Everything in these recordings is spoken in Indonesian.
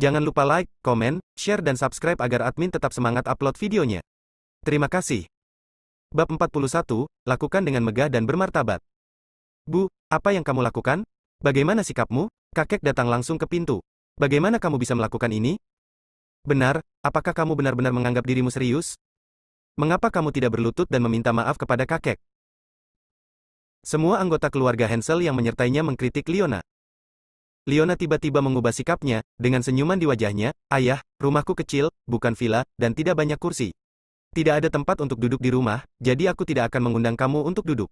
Jangan lupa like, komen, share dan subscribe agar admin tetap semangat upload videonya. Terima kasih. Bab 41, lakukan dengan megah dan bermartabat. Bu, apa yang kamu lakukan? Bagaimana sikapmu? Kakek datang langsung ke pintu. Bagaimana kamu bisa melakukan ini? Benar, apakah kamu benar-benar menganggap dirimu serius? Mengapa kamu tidak berlutut dan meminta maaf kepada kakek? Semua anggota keluarga Hansel yang menyertainya mengkritik Leona. Leona tiba-tiba mengubah sikapnya, dengan senyuman di wajahnya, "Ayah, rumahku kecil, bukan villa, dan tidak banyak kursi. Tidak ada tempat untuk duduk di rumah, jadi aku tidak akan mengundang kamu untuk duduk.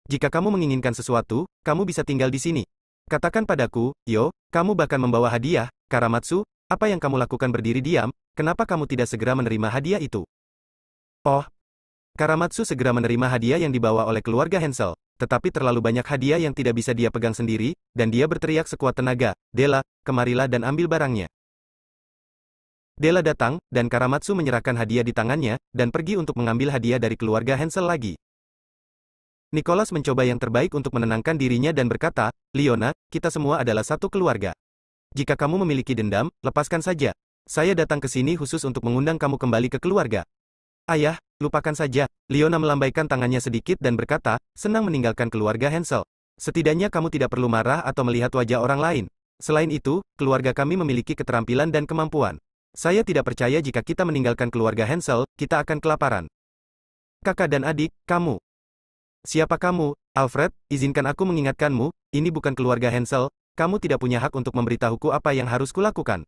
Jika kamu menginginkan sesuatu, kamu bisa tinggal di sini. Katakan padaku, Yo, kamu bahkan membawa hadiah, Karamatsu, apa yang kamu lakukan berdiri diam, kenapa kamu tidak segera menerima hadiah itu?" Oh, Karamatsu segera menerima hadiah yang dibawa oleh keluarga Hansel, tetapi terlalu banyak hadiah yang tidak bisa dia pegang sendiri, dan dia berteriak sekuat tenaga, "Della, kemarilah dan ambil barangnya." Della datang, dan Karamatsu menyerahkan hadiah di tangannya, dan pergi untuk mengambil hadiah dari keluarga Hansel lagi. Nicholas mencoba yang terbaik untuk menenangkan dirinya dan berkata, "Leona, kita semua adalah satu keluarga. Jika kamu memiliki dendam, lepaskan saja. Saya datang ke sini khusus untuk mengundang kamu kembali ke keluarga." "Ayah, lupakan saja." Leona melambaikan tangannya sedikit dan berkata, "Senang meninggalkan keluarga Hansel. Setidaknya kamu tidak perlu marah atau melihat wajah orang lain. Selain itu, keluarga kami memiliki keterampilan dan kemampuan. Saya tidak percaya jika kita meninggalkan keluarga Hansel, kita akan kelaparan. Kakak dan adik, kamu. Siapa kamu, Alfred? Izinkan aku mengingatkanmu, ini bukan keluarga Hansel, kamu tidak punya hak untuk memberitahuku apa yang harus kulakukan."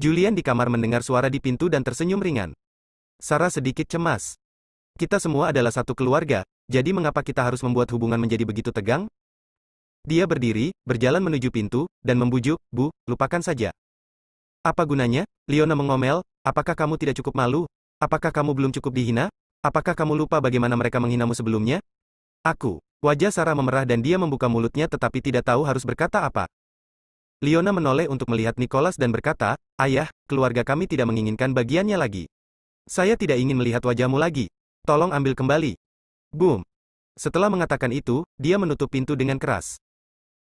Julian di kamar mendengar suara di pintu dan tersenyum ringan. Sarah sedikit cemas. "Kita semua adalah satu keluarga, jadi mengapa kita harus membuat hubungan menjadi begitu tegang?" Dia berdiri, berjalan menuju pintu, dan membujuk, "Bu, lupakan saja." "Apa gunanya?" Leona mengomel, "apakah kamu tidak cukup malu? Apakah kamu belum cukup dihina? Apakah kamu lupa bagaimana mereka menghinamu sebelumnya?" "Aku." Wajah Sarah memerah dan dia membuka mulutnya tetapi tidak tahu harus berkata apa. Leona menoleh untuk melihat Nicholas dan berkata, "Ayah, keluarga kami tidak menginginkan bagiannya lagi. Saya tidak ingin melihat wajahmu lagi. Tolong ambil kembali." Boom. Setelah mengatakan itu, dia menutup pintu dengan keras.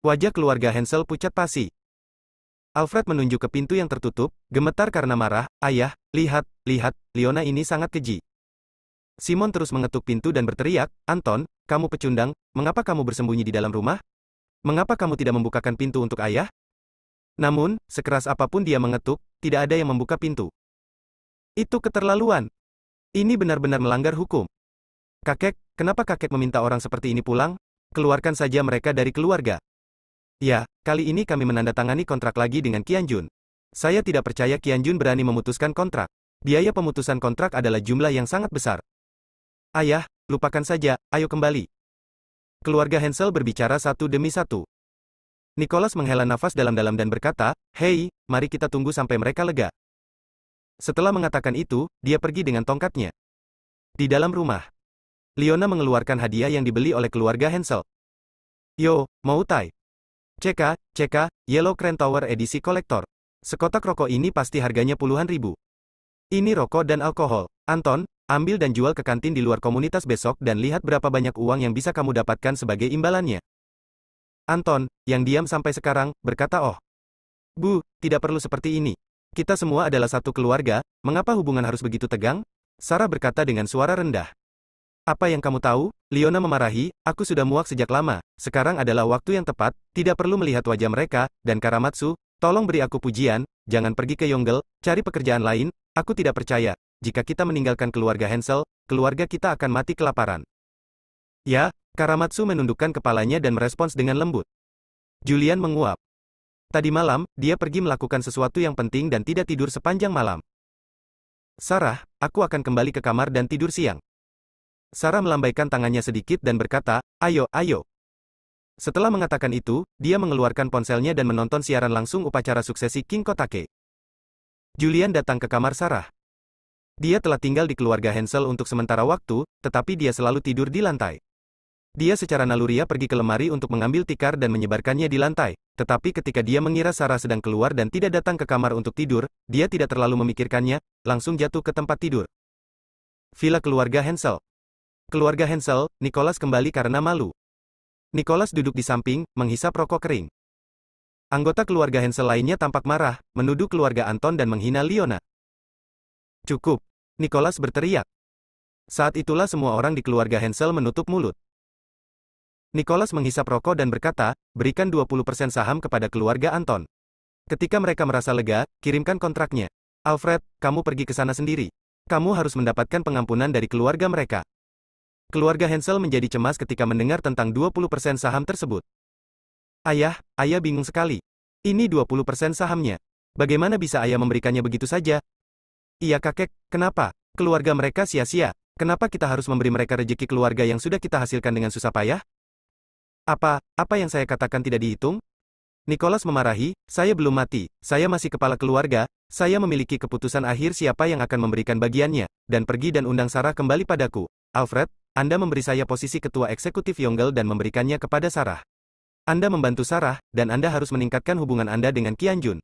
Wajah keluarga Hansel pucat pasi. Alfred menunjuk ke pintu yang tertutup, gemetar karena marah, "Ayah, lihat, lihat, Leona ini sangat keji." Simon terus mengetuk pintu dan berteriak, "Anton, kamu pecundang, mengapa kamu bersembunyi di dalam rumah? Mengapa kamu tidak membukakan pintu untuk ayah?" Namun, sekeras apapun dia mengetuk, tidak ada yang membuka pintu. "Itu keterlaluan. Ini benar-benar melanggar hukum. Kakek, kenapa kakek meminta orang seperti ini pulang? Keluarkan saja mereka dari keluarga." "Ya, kali ini kami menandatangani kontrak lagi dengan Qianjun. Saya tidak percaya Qianjun berani memutuskan kontrak. Biaya pemutusan kontrak adalah jumlah yang sangat besar." "Ayah, lupakan saja, ayo kembali." Keluarga Hansel berbicara satu demi satu. Nicholas menghela nafas dalam-dalam dan berkata, "Hei, mari kita tunggu sampai mereka lega." Setelah mengatakan itu, dia pergi dengan tongkatnya. Di dalam rumah, Leona mengeluarkan hadiah yang dibeli oleh keluarga Hansel. "Yo, mau tai? CK, Yellow Crane Tower edisi kolektor. Sekotak rokok ini pasti harganya puluhan ribu. Ini rokok dan alkohol. Anton, ambil dan jual ke kantin di luar komunitas besok dan lihat berapa banyak uang yang bisa kamu dapatkan sebagai imbalannya." Anton, yang diam sampai sekarang, berkata, "Oh, Bu, tidak perlu seperti ini. Kita semua adalah satu keluarga, mengapa hubungan harus begitu tegang?" Sarah berkata dengan suara rendah. "Apa yang kamu tahu?" Leona memarahi, "Aku sudah muak sejak lama, sekarang adalah waktu yang tepat, tidak perlu melihat wajah mereka, dan Karamatsu, tolong beri aku pujian, jangan pergi ke Yongle, cari pekerjaan lain, aku tidak percaya, jika kita meninggalkan keluarga Hansel, keluarga kita akan mati kelaparan." "Ya," Karamatsu menundukkan kepalanya dan merespons dengan lembut. Julian menguap. Tadi malam, dia pergi melakukan sesuatu yang penting dan tidak tidur sepanjang malam. "Sarah, aku akan kembali ke kamar dan tidur siang." Sarah melambaikan tangannya sedikit dan berkata, "Ayo, ayo." Setelah mengatakan itu, dia mengeluarkan ponselnya dan menonton siaran langsung upacara suksesi King Kotake. Julian datang ke kamar Sarah. Dia telah tinggal di keluarga Hansel untuk sementara waktu, tetapi dia selalu tidur di lantai. Dia secara naluriah pergi ke lemari untuk mengambil tikar dan menyebarkannya di lantai, tetapi ketika dia mengira Sarah sedang keluar dan tidak datang ke kamar untuk tidur, dia tidak terlalu memikirkannya, langsung jatuh ke tempat tidur. Villa keluarga Hansel. Keluarga Hansel, Nicholas kembali karena malu. Nicholas duduk di samping, menghisap rokok kering. Anggota keluarga Hansel lainnya tampak marah, menuduh keluarga Anton dan menghina Leona. Cukup, Nicholas berteriak. Saat itulah semua orang di keluarga Hansel menutup mulut. Nicholas menghisap rokok dan berkata, berikan 20% saham kepada keluarga Anton. Ketika mereka merasa lega, kirimkan kontraknya. Alfred, kamu pergi ke sana sendiri. Kamu harus mendapatkan pengampunan dari keluarga mereka. Keluarga Hansel menjadi cemas ketika mendengar tentang 20% saham tersebut. Ayah bingung sekali. Ini 20% sahamnya. Bagaimana bisa ayah memberikannya begitu saja? Iya kakek, kenapa? Keluarga mereka sia-sia. Kenapa kita harus memberi mereka rejeki keluarga yang sudah kita hasilkan dengan susah payah? Apa yang saya katakan tidak dihitung? Nicholas memarahi, saya belum mati, saya masih kepala keluarga, saya memiliki keputusan akhir siapa yang akan memberikan bagiannya, dan pergi dan undang Sarah kembali padaku. Alfred, Anda memberi saya posisi ketua eksekutif Yongle dan memberikannya kepada Sarah. Anda membantu Sarah, dan Anda harus meningkatkan hubungan Anda dengan Qianjun.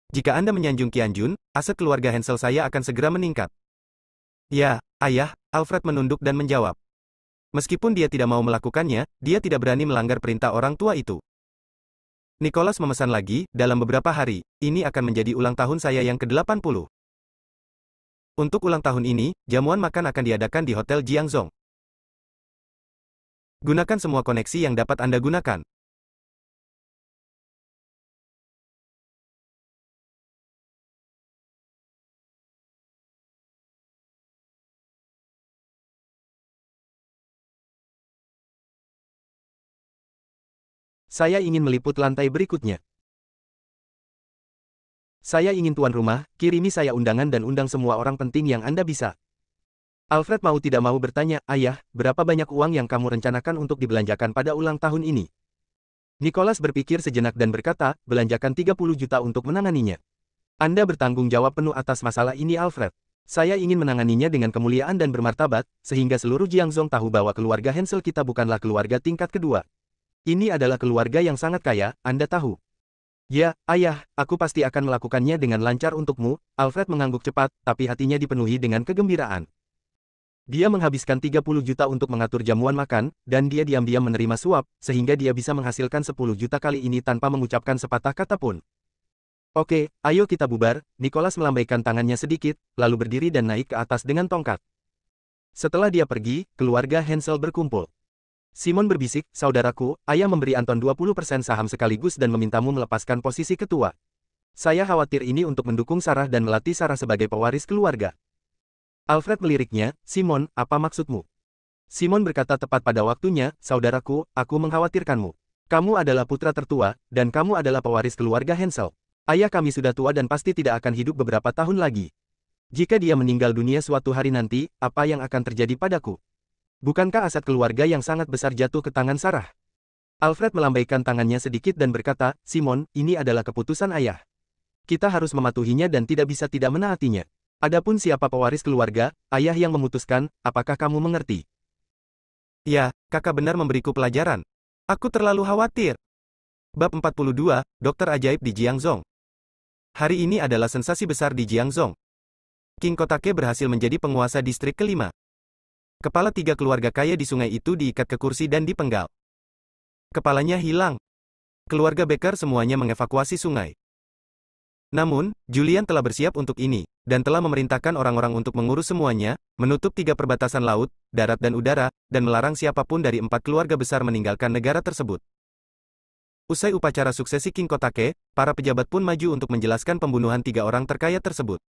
Jika Anda menyanjung Qianjun, aset keluarga Hansel saya akan segera meningkat. Ya, ayah, Alfred menunduk dan menjawab. Meskipun dia tidak mau melakukannya, dia tidak berani melanggar perintah orang tua itu. Nicholas memesan lagi, dalam beberapa hari, ini akan menjadi ulang tahun saya yang ke-80. Untuk ulang tahun ini, jamuan makan akan diadakan di Hotel Jiangzhong. Gunakan semua koneksi yang dapat Anda gunakan. Saya ingin meliput lantai berikutnya. Saya ingin tuan rumah, kirimi saya undangan dan undang semua orang penting yang Anda bisa. Alfred mau tidak mau bertanya, ayah, berapa banyak uang yang kamu rencanakan untuk dibelanjakan pada ulang tahun ini? Nicholas berpikir sejenak dan berkata, belanjakan 30 juta untuk menanganinya. Anda bertanggung jawab penuh atas masalah ini Alfred. Saya ingin menanganinya dengan kemuliaan dan bermartabat, sehingga seluruh Jiangzhong tahu bahwa keluarga Hansel kita bukanlah keluarga tingkat kedua. Ini adalah keluarga yang sangat kaya, Anda tahu. Ya, ayah, aku pasti akan melakukannya dengan lancar untukmu. Alfred mengangguk cepat, tapi hatinya dipenuhi dengan kegembiraan. Dia menghabiskan 30 juta untuk mengatur jamuan makan, dan dia diam-diam menerima suap, sehingga dia bisa menghasilkan 10 juta kali ini tanpa mengucapkan sepatah kata pun. Oke, ayo kita bubar. Nicholas melambaikan tangannya sedikit, lalu berdiri dan naik ke atas dengan tongkat. Setelah dia pergi, keluarga Hansel berkumpul. Simon berbisik, saudaraku, ayah memberi Anton 20% saham sekaligus dan memintamu melepaskan posisi ketua. Saya khawatir ini untuk mendukung Sarah dan melatih Sarah sebagai pewaris keluarga. Alfred meliriknya, Simon, apa maksudmu? Simon berkata tepat pada waktunya, saudaraku, aku mengkhawatirkanmu. Kamu adalah putra tertua, dan kamu adalah pewaris keluarga Hansel. Ayah kami sudah tua dan pasti tidak akan hidup beberapa tahun lagi. Jika dia meninggal dunia suatu hari nanti, apa yang akan terjadi padaku? Bukankah aset keluarga yang sangat besar jatuh ke tangan Sarah? Alfred melambaikan tangannya sedikit dan berkata, Simon, ini adalah keputusan ayah. Kita harus mematuhinya dan tidak bisa tidak menaatinya. Adapun siapa pewaris keluarga, ayah yang memutuskan, apakah kamu mengerti? Ya, kakak benar memberiku pelajaran. Aku terlalu khawatir. Bab 42, Dokter Ajaib di Jiangzhong. Hari ini adalah sensasi besar di Jiangzhong. King Kotake berhasil menjadi penguasa distrik kelima. Kepala 3 keluarga kaya di sungai itu diikat ke kursi dan dipenggal. Kepalanya hilang. Keluarga Becker semuanya mengevakuasi sungai. Namun, Julian telah bersiap untuk ini, dan telah memerintahkan orang-orang untuk mengurus semuanya, menutup 3 perbatasan laut, darat dan udara, dan melarang siapapun dari 4 keluarga besar meninggalkan negara tersebut. Usai upacara suksesi King Kotake, para pejabat pun maju untuk menjelaskan pembunuhan 3 orang terkaya tersebut.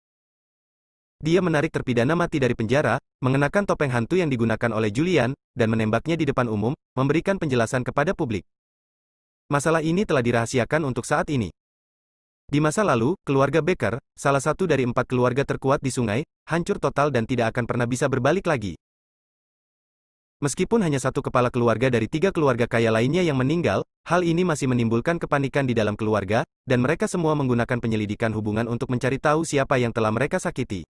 Dia menarik terpidana mati dari penjara, mengenakan topeng hantu yang digunakan oleh Julian, dan menembaknya di depan umum, memberikan penjelasan kepada publik. Masalah ini telah dirahasiakan untuk saat ini. Di masa lalu, keluarga Becker, salah satu dari 4 keluarga terkuat di sungai, hancur total dan tidak akan pernah bisa berbalik lagi. Meskipun hanya satu kepala keluarga dari 3 keluarga kaya lainnya yang meninggal, hal ini masih menimbulkan kepanikan di dalam keluarga, dan mereka semua menggunakan penyelidikan hubungan untuk mencari tahu siapa yang telah mereka sakiti.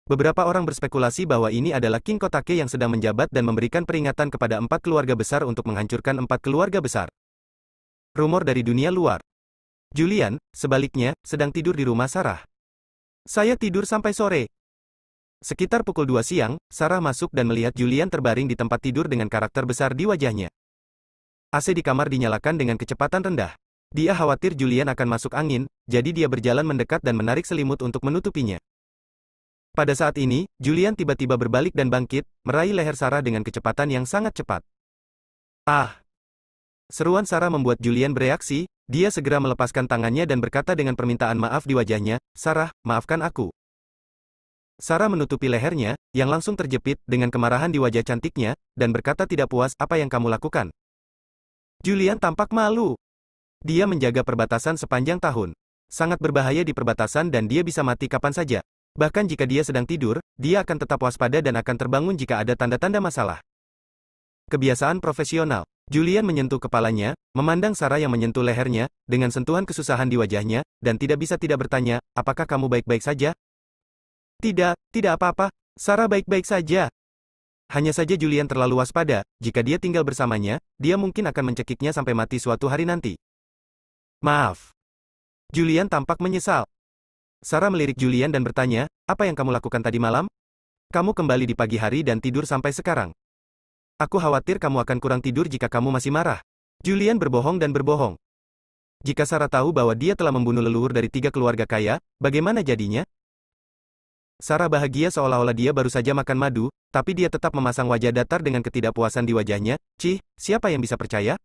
Beberapa orang berspekulasi bahwa ini adalah King Kotake yang sedang menjabat dan memberikan peringatan kepada 4 keluarga besar untuk menghancurkan 4 keluarga besar. Rumor dari dunia luar. Julian, sebaliknya, sedang tidur di rumah Sarah. Saya tidur sampai sore. Sekitar pukul 2 siang, Sarah masuk dan melihat Julian terbaring di tempat tidur dengan karakter besar di wajahnya. AC di kamar dinyalakan dengan kecepatan rendah. Dia khawatir Julian akan masuk angin, jadi dia berjalan mendekat dan menarik selimut untuk menutupinya. Pada saat ini, Julian tiba-tiba berbalik dan bangkit, meraih leher Sarah dengan kecepatan yang sangat cepat. Ah! Seruan Sarah membuat Julian bereaksi, dia segera melepaskan tangannya dan berkata dengan permintaan maaf di wajahnya, "Sarah, maafkan aku." Sarah menutupi lehernya, yang langsung terjepit, dengan kemarahan di wajah cantiknya, dan berkata tidak puas, "Apa yang kamu lakukan?" Julian tampak malu. Dia menjaga perbatasan sepanjang tahun. Sangat berbahaya di perbatasan dan dia bisa mati kapan saja. Bahkan jika dia sedang tidur, dia akan tetap waspada dan akan terbangun jika ada tanda-tanda masalah. Kebiasaan profesional. Julian menyentuh kepalanya, memandang Sarah yang menyentuh lehernya, dengan sentuhan kesusahan di wajahnya, dan tidak bisa tidak bertanya, "Apakah kamu baik-baik saja?" "Tidak, tidak apa-apa. Sarah baik-baik saja." Hanya saja Julian terlalu waspada, jika dia tinggal bersamanya, dia mungkin akan mencekiknya sampai mati suatu hari nanti. "Maaf." Julian tampak menyesal. Sarah melirik Julian dan bertanya, "Apa yang kamu lakukan tadi malam? Kamu kembali di pagi hari dan tidur sampai sekarang. Aku khawatir kamu akan kurang tidur jika kamu masih marah." Julian berbohong dan berbohong. Jika Sarah tahu bahwa dia telah membunuh leluhur dari 3 keluarga kaya, bagaimana jadinya? Sarah bahagia seolah-olah dia baru saja makan madu, tapi dia tetap memasang wajah datar dengan ketidakpuasan di wajahnya. "Cih, siapa yang bisa percaya?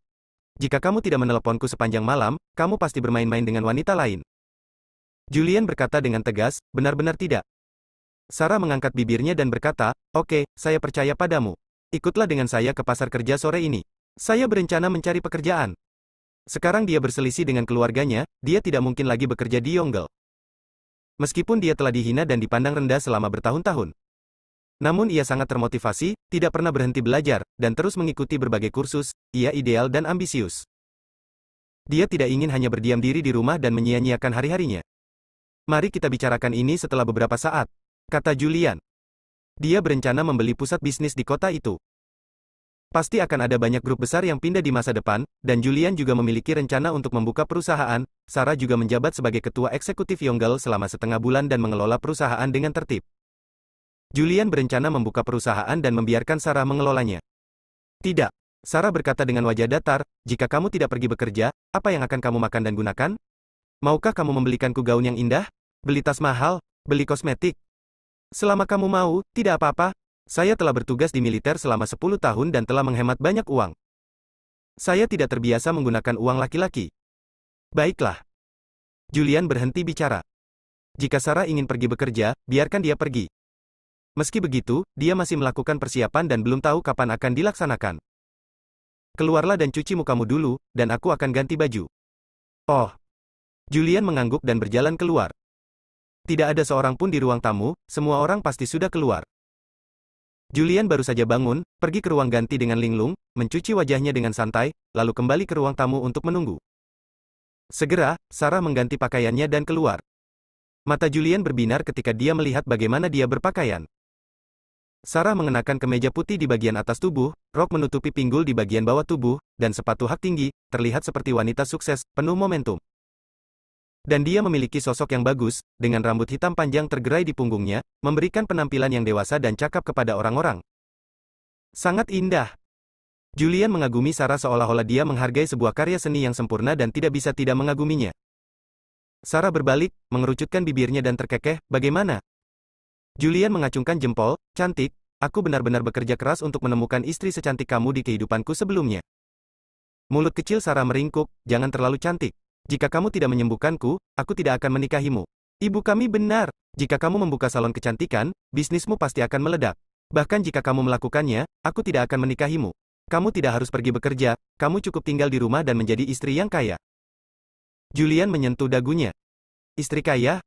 Jika kamu tidak meneleponku sepanjang malam, kamu pasti bermain-main dengan wanita lain." Julian berkata dengan tegas, "Benar-benar tidak." Sarah mengangkat bibirnya dan berkata, "Oke, saya percaya padamu. Ikutlah dengan saya ke pasar kerja sore ini. Saya berencana mencari pekerjaan." Sekarang dia berselisih dengan keluarganya, dia tidak mungkin lagi bekerja di Yongle. Meskipun dia telah dihina dan dipandang rendah selama bertahun-tahun. Namun ia sangat termotivasi, tidak pernah berhenti belajar, dan terus mengikuti berbagai kursus. Ia ideal dan ambisius. Dia tidak ingin hanya berdiam diri di rumah dan menyia-nyiakan hari-harinya. "Mari kita bicarakan ini setelah beberapa saat," kata Julian. Dia berencana membeli pusat bisnis di kota itu. Pasti akan ada banyak grup besar yang pindah di masa depan, dan Julian juga memiliki rencana untuk membuka perusahaan. Sarah juga menjabat sebagai ketua eksekutif Yongle selama setengah bulan dan mengelola perusahaan dengan tertib. Julian berencana membuka perusahaan dan membiarkan Sarah mengelolanya. "Tidak." Sarah berkata dengan wajah datar, "Jika kamu tidak pergi bekerja, apa yang akan kamu makan dan gunakan? Maukah kamu membelikanku gaun yang indah? Beli tas mahal? Beli kosmetik? Selama kamu mau, tidak apa-apa. Saya telah bertugas di militer selama 10 tahun dan telah menghemat banyak uang. Saya tidak terbiasa menggunakan uang laki-laki." "Baiklah." Julian berhenti bicara. Jika Sarah ingin pergi bekerja, biarkan dia pergi. Meski begitu, dia masih melakukan persiapan dan belum tahu kapan akan dilaksanakan. "Keluarlah dan cuci mukamu dulu, dan aku akan ganti baju." "Oh." Julian mengangguk dan berjalan keluar. Tidak ada seorang pun di ruang tamu, semua orang pasti sudah keluar. Julian baru saja bangun, pergi ke ruang ganti dengan linglung, mencuci wajahnya dengan santai, lalu kembali ke ruang tamu untuk menunggu. Segera, Sarah mengganti pakaiannya dan keluar. Mata Julian berbinar ketika dia melihat bagaimana dia berpakaian. Sarah mengenakan kemeja putih di bagian atas tubuh, rok menutupi pinggul di bagian bawah tubuh, dan sepatu hak tinggi, terlihat seperti wanita sukses, penuh momentum. Dan dia memiliki sosok yang bagus, dengan rambut hitam panjang tergerai di punggungnya, memberikan penampilan yang dewasa dan cakap kepada orang-orang. Sangat indah. Julian mengagumi Sarah seolah-olah dia menghargai sebuah karya seni yang sempurna dan tidak bisa tidak mengaguminya. Sarah berbalik, mengerucutkan bibirnya dan terkekeh, "Bagaimana?" Julian mengacungkan jempol, "Cantik, aku benar-benar bekerja keras untuk menemukan istri secantik kamu di kehidupanku sebelumnya." Mulut kecil Sarah meringkuk, "Jangan terlalu cantik. Jika kamu tidak menyembuhkanku, aku tidak akan menikahimu." "Ibu kami benar. Jika kamu membuka salon kecantikan, bisnismu pasti akan meledak. Bahkan jika kamu melakukannya, aku tidak akan menikahimu. Kamu tidak harus pergi bekerja, kamu cukup tinggal di rumah dan menjadi istri yang kaya." Julian menyentuh dagunya. "Istri kaya?"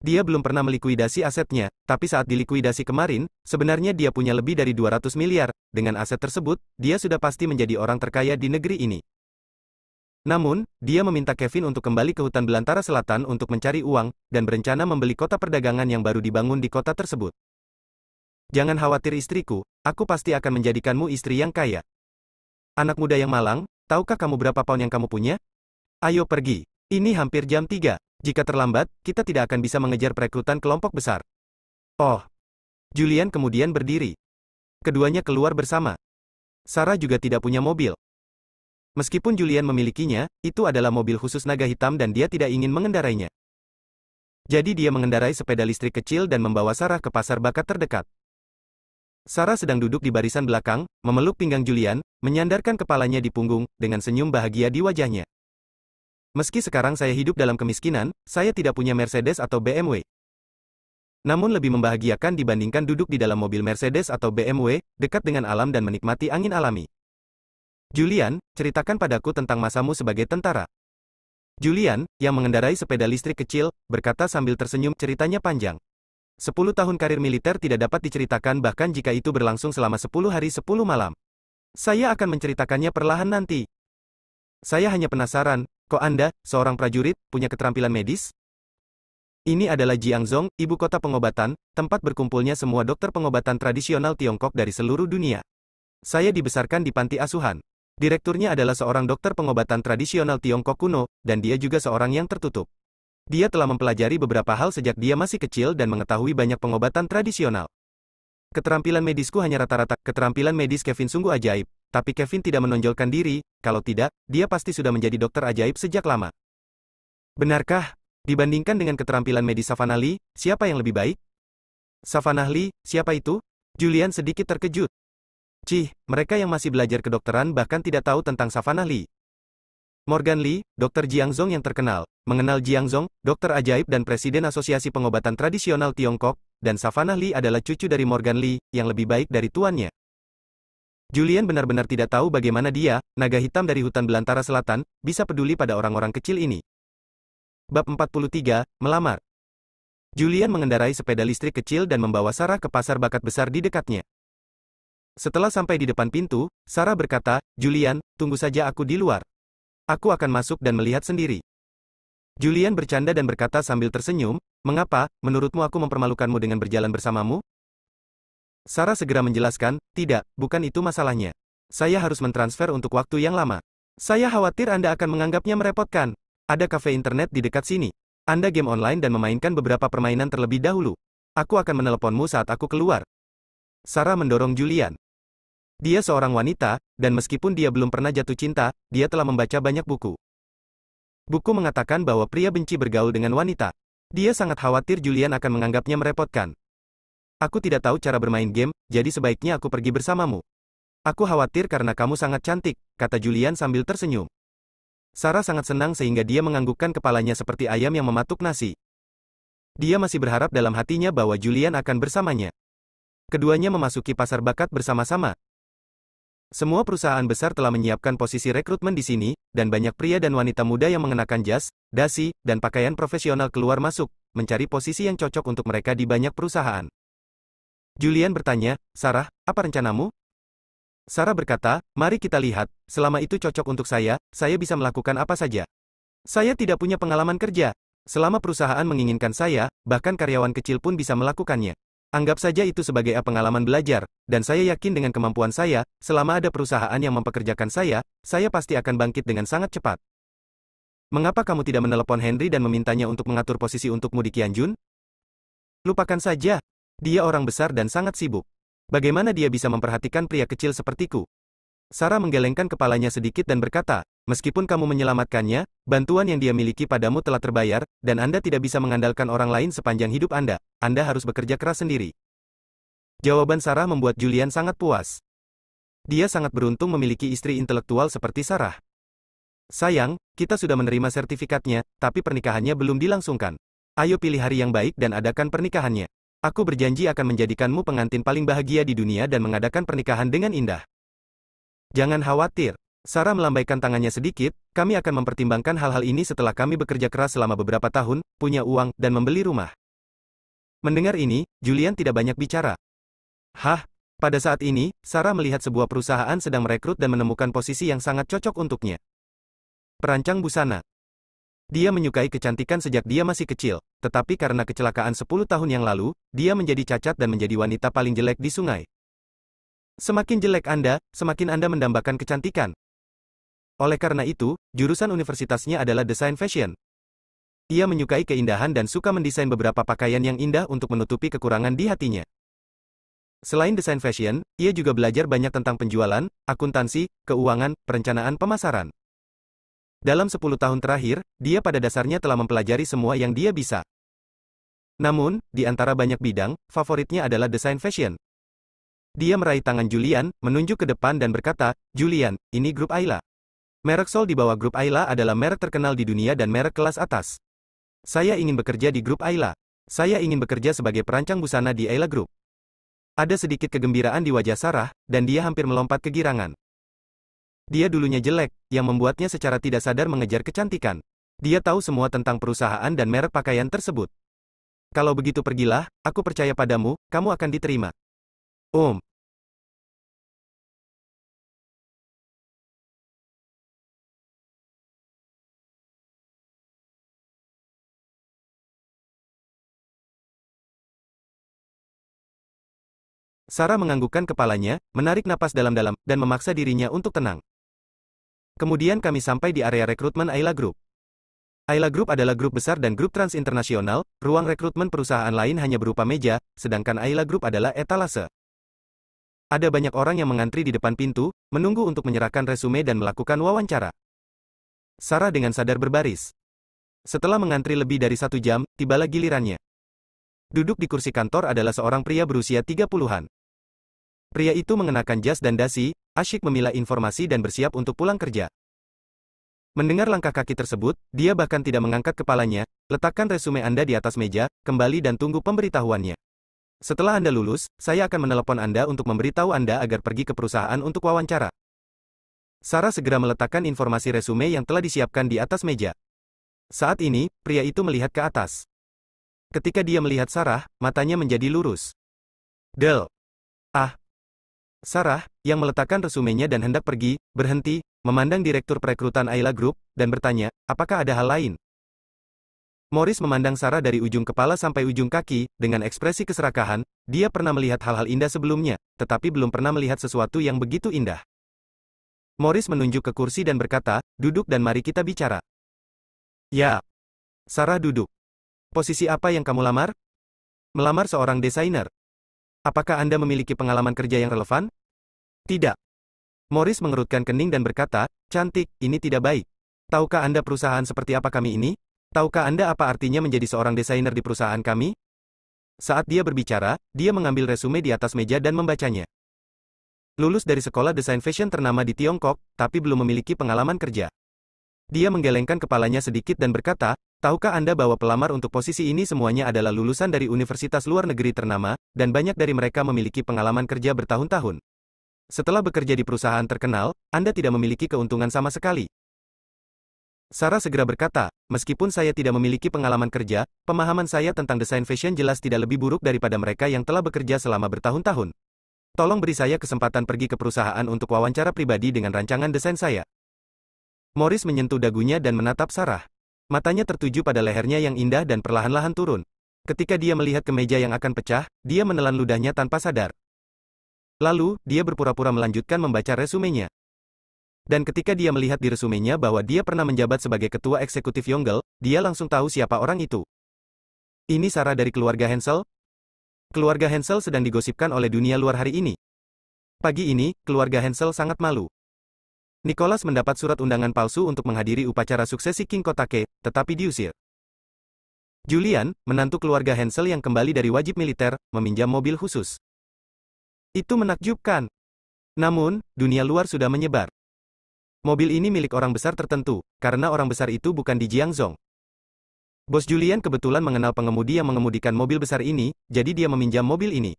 Dia belum pernah melikuidasi asetnya, tapi saat dilikuidasi kemarin, sebenarnya dia punya lebih dari 200 miliar. Dengan aset tersebut, dia sudah pasti menjadi orang terkaya di negeri ini. Namun, dia meminta Kevin untuk kembali ke hutan belantara selatan untuk mencari uang, dan berencana membeli kota perdagangan yang baru dibangun di kota tersebut. "Jangan khawatir istriku, aku pasti akan menjadikanmu istri yang kaya." "Anak muda yang malang, tahukah kamu berapa pound yang kamu punya? Ayo pergi. Ini hampir jam 3. Jika terlambat, kita tidak akan bisa mengejar perekrutan kelompok besar." "Oh." Julian kemudian berdiri. Keduanya keluar bersama. Sarah juga tidak punya mobil. Meskipun Julian memilikinya, itu adalah mobil khusus naga hitam dan dia tidak ingin mengendarainya. Jadi dia mengendarai sepeda listrik kecil dan membawa Sarah ke pasar bakat terdekat. Sarah sedang duduk di barisan belakang, memeluk pinggang Julian, menyandarkan kepalanya di punggung, dengan senyum bahagia di wajahnya. Meski sekarang saya hidup dalam kemiskinan, saya tidak punya Mercedes atau BMW. Namun lebih membahagiakan dibandingkan duduk di dalam mobil Mercedes atau BMW, dekat dengan alam dan menikmati angin alami. Julian, ceritakan padaku tentang masamu sebagai tentara. Julian, yang mengendarai sepeda listrik kecil, berkata sambil tersenyum, ceritanya panjang. 10 tahun karir militer tidak dapat diceritakan bahkan jika itu berlangsung selama 10 hari 10 malam. Saya akan menceritakannya perlahan nanti. Saya hanya penasaran, kok Anda, seorang prajurit, punya keterampilan medis? Ini adalah Jiangzhou, ibu kota pengobatan, tempat berkumpulnya semua dokter pengobatan tradisional Tiongkok dari seluruh dunia. Saya dibesarkan di panti asuhan. Direkturnya adalah seorang dokter pengobatan tradisional Tiongkok kuno, dan dia juga seorang yang tertutup. Dia telah mempelajari beberapa hal sejak dia masih kecil dan mengetahui banyak pengobatan tradisional. Keterampilan medisku hanya rata-rata. Keterampilan medis Kevin sungguh ajaib, tapi Kevin tidak menonjolkan diri, kalau tidak, dia pasti sudah menjadi dokter ajaib sejak lama. Benarkah? Dibandingkan dengan keterampilan medis Savannah Lee, siapa yang lebih baik? Savannah Lee, siapa itu? Julian sedikit terkejut. Cih, mereka yang masih belajar kedokteran bahkan tidak tahu tentang Savannah Lee. Morgan Lee, dokter Jiangzhou yang terkenal, mengenal Jiangzhou, dokter ajaib dan presiden Asosiasi Pengobatan Tradisional Tiongkok, dan Savannah Lee adalah cucu dari Morgan Lee, yang lebih baik dari tuannya. Julian benar-benar tidak tahu bagaimana dia, naga hitam dari hutan belantara selatan, bisa peduli pada orang-orang kecil ini. Bab 43, Melamar. Julian mengendarai sepeda listrik kecil dan membawa Sarah ke pasar bakat besar di dekatnya. Setelah sampai di depan pintu, Sarah berkata, Julian, tunggu saja aku di luar. Aku akan masuk dan melihat sendiri. Julian bercanda dan berkata sambil tersenyum, mengapa, menurutmu aku mempermalukanmu dengan berjalan bersamamu? Sarah segera menjelaskan, tidak, bukan itu masalahnya. Saya harus mentransfer untuk waktu yang lama. Saya khawatir Anda akan menganggapnya merepotkan. Ada kafe internet di dekat sini. Anda game online dan memainkan beberapa permainan terlebih dahulu. Aku akan meneleponmu saat aku keluar. Sarah mendorong Julian. Dia seorang wanita, dan meskipun dia belum pernah jatuh cinta, dia telah membaca banyak buku. Buku mengatakan bahwa pria benci bergaul dengan wanita. Dia sangat khawatir Julian akan menganggapnya merepotkan. Aku tidak tahu cara bermain game, jadi sebaiknya aku pergi bersamamu. Aku khawatir karena kamu sangat cantik, kata Julian sambil tersenyum. Sarah sangat senang sehingga dia menganggukkan kepalanya seperti ayam yang mematuk nasi. Dia masih berharap dalam hatinya bahwa Julian akan bersamanya. Keduanya memasuki pasar bakat bersama-sama. Semua perusahaan besar telah menyiapkan posisi rekrutmen di sini, dan banyak pria dan wanita muda yang mengenakan jas, dasi, dan pakaian profesional keluar masuk, mencari posisi yang cocok untuk mereka di banyak perusahaan. Julian bertanya, Sarah, apa rencanamu? Sarah berkata, mari kita lihat, selama itu cocok untuk saya bisa melakukan apa saja. Saya tidak punya pengalaman kerja. Selama perusahaan menginginkan saya, bahkan karyawan kecil pun bisa melakukannya. Anggap saja itu sebagai pengalaman belajar, dan saya yakin dengan kemampuan saya, selama ada perusahaan yang mempekerjakan saya pasti akan bangkit dengan sangat cepat. Mengapa kamu tidak menelepon Henry dan memintanya untuk mengatur posisi untukmu di Qianjun? Lupakan saja. Dia orang besar dan sangat sibuk. Bagaimana dia bisa memperhatikan pria kecil sepertiku? Sarah menggelengkan kepalanya sedikit dan berkata, meskipun kamu menyelamatkannya, bantuan yang dia miliki padamu telah terbayar, dan Anda tidak bisa mengandalkan orang lain sepanjang hidup Anda harus bekerja keras sendiri. Jawaban Sarah membuat Julian sangat puas. Dia sangat beruntung memiliki istri intelektual seperti Sarah. Sayang, kita sudah menerima sertifikatnya, tapi pernikahannya belum dilangsungkan. Ayo pilih hari yang baik dan adakan pernikahannya. Aku berjanji akan menjadikanmu pengantin paling bahagia di dunia dan mengadakan pernikahan dengan indah. Jangan khawatir. Sarah melambaikan tangannya sedikit, kami akan mempertimbangkan hal-hal ini setelah kami bekerja keras selama beberapa tahun, punya uang, dan membeli rumah. Mendengar ini, Julian tidak banyak bicara. Pada saat ini, Sarah melihat sebuah perusahaan sedang merekrut dan menemukan posisi yang sangat cocok untuknya. Perancang busana. Dia menyukai kecantikan sejak dia masih kecil, tetapi karena kecelakaan 10 tahun yang lalu, dia menjadi cacat dan menjadi wanita paling jelek di sungai. Semakin jelek Anda, semakin Anda mendambakan kecantikan. Oleh karena itu, jurusan universitasnya adalah desain fashion. Ia menyukai keindahan dan suka mendesain beberapa pakaian yang indah untuk menutupi kekurangan di hatinya. Selain desain fashion, ia juga belajar banyak tentang penjualan, akuntansi, keuangan, perencanaan pemasaran. Dalam 10 tahun terakhir, dia pada dasarnya telah mempelajari semua yang dia bisa. Namun, di antara banyak bidang, favoritnya adalah desain fashion. Dia meraih tangan Julian, menunjuk ke depan dan berkata, "Julian, ini grup Ayla. Merek Sol di bawah grup Ayla adalah merek terkenal di dunia dan merek kelas atas. Saya ingin bekerja di grup Ayla. Saya ingin bekerja sebagai perancang busana di Ayla Group." Ada sedikit kegembiraan di wajah Sarah, dan dia hampir melompat kegirangan. Dia dulunya jelek, yang membuatnya secara tidak sadar mengejar kecantikan. Dia tahu semua tentang perusahaan dan merek pakaian tersebut. Kalau begitu pergilah, aku percaya padamu, kamu akan diterima. Sarah menganggukkan kepalanya, menarik napas dalam-dalam, dan memaksa dirinya untuk tenang. Kemudian kami sampai di area rekrutmen Ayla Group. Ayla Group adalah grup besar dan grup transinternasional, ruang rekrutmen perusahaan lain hanya berupa meja, sedangkan Ayla Group adalah etalase. Ada banyak orang yang mengantri di depan pintu, menunggu untuk menyerahkan resume dan melakukan wawancara. Sarah dengan sadar berbaris. Setelah mengantri lebih dari 1 jam, tibalah gilirannya. Duduk di kursi kantor adalah seorang pria berusia 30-an. Pria itu mengenakan jas dan dasi, asyik memilah informasi dan bersiap untuk pulang kerja. Mendengar langkah kaki tersebut, dia bahkan tidak mengangkat kepalanya. "Letakkan resume Anda di atas meja, kembali dan tunggu pemberitahuannya. Setelah Anda lulus, saya akan menelepon Anda untuk memberitahu Anda agar pergi ke perusahaan untuk wawancara." Sarah segera meletakkan informasi resume yang telah disiapkan di atas meja. Saat ini, pria itu melihat ke atas. Ketika dia melihat Sarah, matanya menjadi lurus. "Del. Ah." Sarah, yang meletakkan resumenya dan hendak pergi, berhenti, memandang direktur perekrutan Ayla Group, dan bertanya, "Apakah ada hal lain?" Morris memandang Sarah dari ujung kepala sampai ujung kaki, dengan ekspresi keserakahan. Dia pernah melihat hal-hal indah sebelumnya, tetapi belum pernah melihat sesuatu yang begitu indah. Morris menunjuk ke kursi dan berkata, "Duduk dan mari kita bicara." "Ya." Sarah duduk. "Posisi apa yang kamu lamar?" "Melamar seorang desainer." "Apakah Anda memiliki pengalaman kerja yang relevan?" "Tidak." Morris mengerutkan kening dan berkata, "Cantik, ini tidak baik. Tahukah Anda perusahaan seperti apa kami ini? Tahukah Anda apa artinya menjadi seorang desainer di perusahaan kami?" Saat dia berbicara, dia mengambil resume di atas meja dan membacanya. Lulus dari sekolah desain fashion ternama di Tiongkok, tapi belum memiliki pengalaman kerja. Dia menggelengkan kepalanya sedikit dan berkata, "Tahukah Anda bahwa pelamar untuk posisi ini semuanya adalah lulusan dari universitas luar negeri ternama, dan banyak dari mereka memiliki pengalaman kerja bertahun-tahun. Setelah bekerja di perusahaan terkenal, Anda tidak memiliki keuntungan sama sekali." Sarah segera berkata, "Meskipun saya tidak memiliki pengalaman kerja, pemahaman saya tentang desain fashion jelas tidak lebih buruk daripada mereka yang telah bekerja selama bertahun-tahun. Tolong beri saya kesempatan pergi ke perusahaan untuk wawancara pribadi dengan rancangan desain saya." Morris menyentuh dagunya dan menatap Sarah. Matanya tertuju pada lehernya yang indah dan perlahan-lahan turun. Ketika dia melihat ke meja yang akan pecah, dia menelan ludahnya tanpa sadar. Lalu, dia berpura-pura melanjutkan membaca resumenya. Dan ketika dia melihat di resumenya bahwa dia pernah menjabat sebagai ketua eksekutif Yongle, dia langsung tahu siapa orang itu. "Ini Sarah dari keluarga Hensel?" Keluarga Hensel sedang digosipkan oleh dunia luar hari ini. Pagi ini, keluarga Hensel sangat malu. Nicholas mendapat surat undangan palsu untuk menghadiri upacara suksesi King Kotake, tetapi diusir. Julian, menantu keluarga Hensel yang kembali dari wajib militer, meminjam mobil khusus. Itu menakjubkan. Namun, dunia luar sudah menyebar. Mobil ini milik orang besar tertentu, karena orang besar itu bukan di Jiangzhou. Bos Julian kebetulan mengenal pengemudi yang mengemudikan mobil besar ini, jadi dia meminjam mobil ini.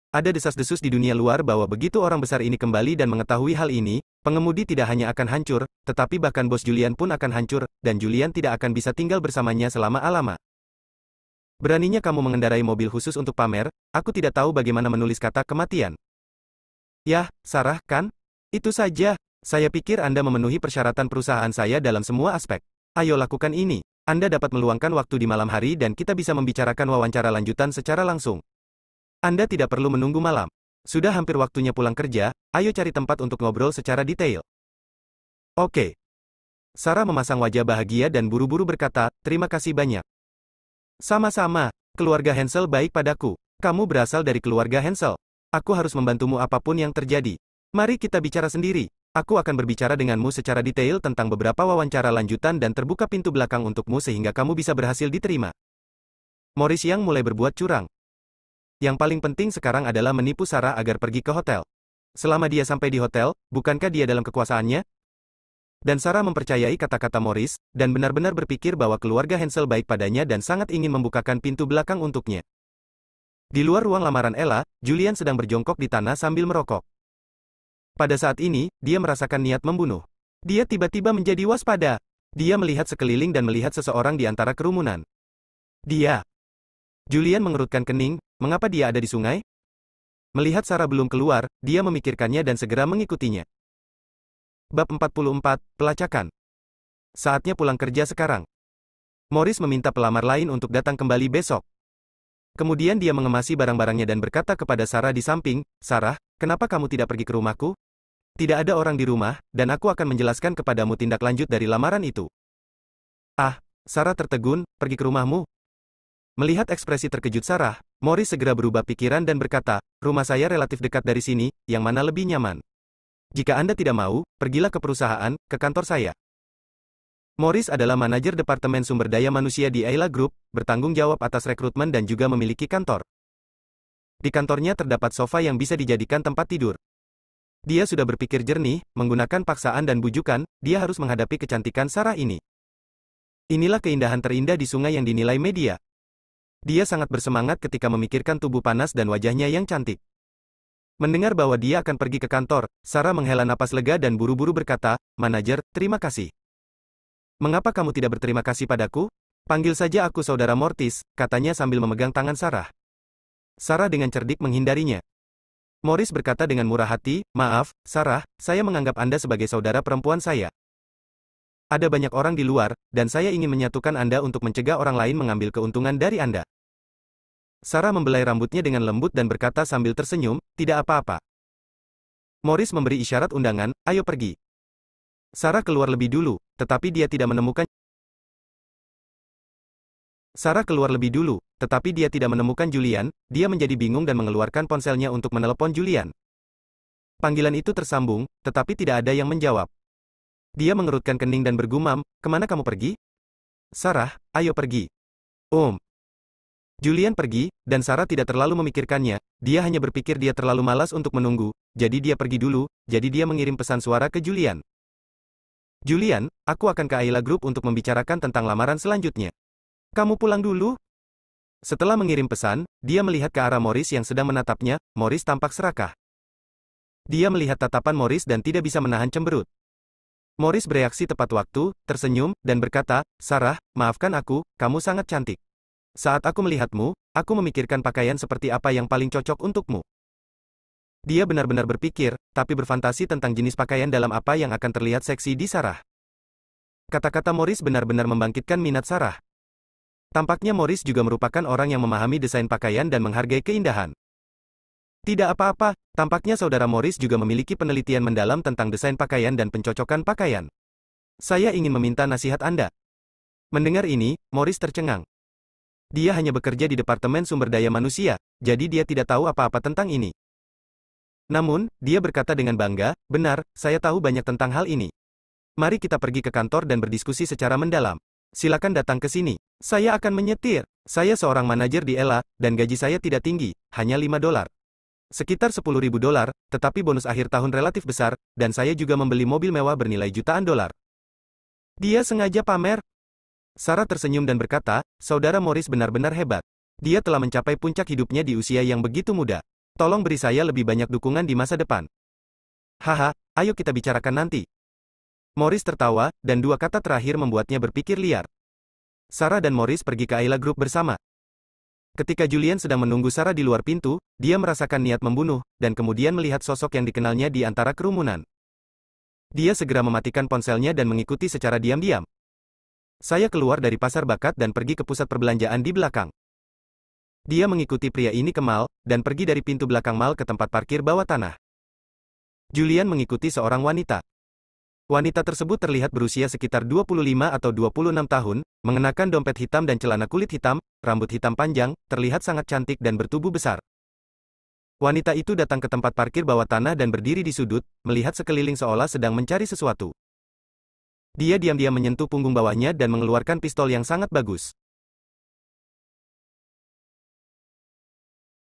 Ada desas-desus di dunia luar bahwa begitu orang besar ini kembali dan mengetahui hal ini, pengemudi tidak hanya akan hancur, tetapi bahkan bos Julian pun akan hancur, dan Julian tidak akan bisa tinggal bersamanya selama-lama. "Beraninya kamu mengendarai mobil khusus untuk pamer, aku tidak tahu bagaimana menulis kata kematian." "Yah, Sarah, kan? Itu saja. Saya pikir Anda memenuhi persyaratan perusahaan saya dalam semua aspek. Ayo lakukan ini. Anda dapat meluangkan waktu di malam hari dan kita bisa membicarakan wawancara lanjutan secara langsung. Anda tidak perlu menunggu malam. Sudah hampir waktunya pulang kerja, ayo cari tempat untuk ngobrol secara detail." "Oke." Sarah memasang wajah bahagia dan buru-buru berkata, "Terima kasih banyak." "Sama-sama, keluarga Hensel baik padaku. Kamu berasal dari keluarga Hansel. Aku harus membantumu apapun yang terjadi. Mari kita bicara sendiri. Aku akan berbicara denganmu secara detail tentang beberapa wawancara lanjutan dan terbuka pintu belakang untukmu sehingga kamu bisa berhasil diterima. Morris yang mulai berbuat curang. Yang paling penting sekarang adalah menipu Sarah agar pergi ke hotel. Selama dia sampai di hotel, bukankah dia dalam kekuasaannya? Dan Sarah mempercayai kata-kata Morris, dan benar-benar berpikir bahwa keluarga Hansel baik padanya dan sangat ingin membukakan pintu belakang untuknya. Di luar ruang lamaran Ella, Julian sedang berjongkok di tanah sambil merokok. Pada saat ini, dia merasakan niat membunuh. Dia tiba-tiba menjadi waspada. Dia melihat sekeliling dan melihat seseorang di antara kerumunan. Dia. Julian mengerutkan kening, mengapa dia ada di sungai? Melihat Sarah belum keluar, dia memikirkannya dan segera mengikutinya. Bab 44, Pelacakan. Saatnya pulang kerja sekarang. Morris meminta pelamar lain untuk datang kembali besok. Kemudian dia mengemasi barang-barangnya dan berkata kepada Sarah di samping, Sarah, kenapa kamu tidak pergi ke rumahku? Tidak ada orang di rumah, dan aku akan menjelaskan kepadamu tindak lanjut dari lamaran itu. Ah, Sarah tertegun, pergi ke rumahmu? Melihat ekspresi terkejut Sarah, Morris segera berubah pikiran dan berkata, rumah saya relatif dekat dari sini, yang mana lebih nyaman. Jika Anda tidak mau, pergilah ke perusahaan, ke kantor saya. Morris adalah manajer Departemen Sumber Daya Manusia di Ayla Group, bertanggung jawab atas rekrutmen dan juga memiliki kantor. Di kantornya terdapat sofa yang bisa dijadikan tempat tidur. Dia sudah berpikir jernih, menggunakan paksaan dan bujukan, dia harus menghadapi kecantikan Sarah ini. Inilah keindahan terindah di sungai yang dinilai media. Dia sangat bersemangat ketika memikirkan tubuh panas dan wajahnya yang cantik. Mendengar bahwa dia akan pergi ke kantor, Sarah menghela napas lega dan buru-buru berkata, Manajer, terima kasih. Mengapa kamu tidak berterima kasih padaku? Panggil saja aku Saudara Mortis, katanya sambil memegang tangan Sarah. Sarah dengan cerdik menghindarinya. Morris berkata dengan murah hati, maaf, Sarah, saya menganggap Anda sebagai saudara perempuan saya. Ada banyak orang di luar, dan saya ingin menyatukan Anda untuk mencegah orang lain mengambil keuntungan dari Anda. Sarah membelai rambutnya dengan lembut dan berkata sambil tersenyum, tidak apa-apa. Morris memberi isyarat undangan, ayo pergi. Sarah keluar lebih dulu, tetapi dia tidak menemukan Julian, dia menjadi bingung dan mengeluarkan ponselnya untuk menelepon Julian. Panggilan itu tersambung, tetapi tidak ada yang menjawab. Dia mengerutkan kening dan bergumam, kemana kamu pergi? Sarah, ayo pergi. Julian pergi, dan Sarah tidak terlalu memikirkannya, dia hanya berpikir dia terlalu malas untuk menunggu, jadi dia pergi dulu, jadi dia mengirim pesan suara ke Julian. Julian, aku akan ke Ayla Group untuk membicarakan tentang lamaran selanjutnya. Kamu pulang dulu? Setelah mengirim pesan, dia melihat ke arah Morris yang sedang menatapnya, Morris tampak serakah. Dia melihat tatapan Morris dan tidak bisa menahan cemberut. Morris bereaksi tepat waktu, tersenyum, dan berkata, Sarah, maafkan aku, kamu sangat cantik. Saat aku melihatmu, aku memikirkan pakaian seperti apa yang paling cocok untukmu. Dia benar-benar berpikir, tapi berfantasi tentang jenis pakaian dalam apa yang akan terlihat seksi di Sarah. Kata-kata Morris benar-benar membangkitkan minat Sarah. Tampaknya Morris juga merupakan orang yang memahami desain pakaian dan menghargai keindahan. Tidak apa-apa, tampaknya saudara Morris juga memiliki penelitian mendalam tentang desain pakaian dan pencocokan pakaian. Saya ingin meminta nasihat Anda. Mendengar ini, Morris tercengang. Dia hanya bekerja di Departemen Sumber Daya Manusia, jadi dia tidak tahu apa-apa tentang ini. Namun, dia berkata dengan bangga, benar, saya tahu banyak tentang hal ini. Mari kita pergi ke kantor dan berdiskusi secara mendalam. Silakan datang ke sini. Saya akan menyetir. Saya seorang manajer di Ella, dan gaji saya tidak tinggi, hanya $5. Sekitar $10.000, tetapi bonus akhir tahun relatif besar, dan saya juga membeli mobil mewah bernilai jutaan dolar. Dia sengaja pamer. Sarah tersenyum dan berkata, Saudara Morris benar-benar hebat. Dia telah mencapai puncak hidupnya di usia yang begitu muda. Tolong beri saya lebih banyak dukungan di masa depan. Haha, ayo kita bicarakan nanti. Morris tertawa, dan dua kata terakhir membuatnya berpikir liar. Sarah dan Morris pergi ke Ayla Group bersama. Ketika Julian sedang menunggu Sarah di luar pintu, dia merasakan niat membunuh, dan kemudian melihat sosok yang dikenalnya di antara kerumunan. Dia segera mematikan ponselnya dan mengikuti secara diam-diam. Saya keluar dari pasar bakat dan pergi ke pusat perbelanjaan di belakang. Dia mengikuti pria ini ke mall, dan pergi dari pintu belakang mall ke tempat parkir bawah tanah. Julian mengikuti seorang wanita. Wanita tersebut terlihat berusia sekitar 25 atau 26 tahun, mengenakan dompet hitam dan celana kulit hitam, rambut hitam panjang, terlihat sangat cantik dan bertubuh besar. Wanita itu datang ke tempat parkir bawah tanah dan berdiri di sudut, melihat sekeliling seolah sedang mencari sesuatu. Dia diam-diam menyentuh punggung bawahnya dan mengeluarkan pistol yang sangat bagus.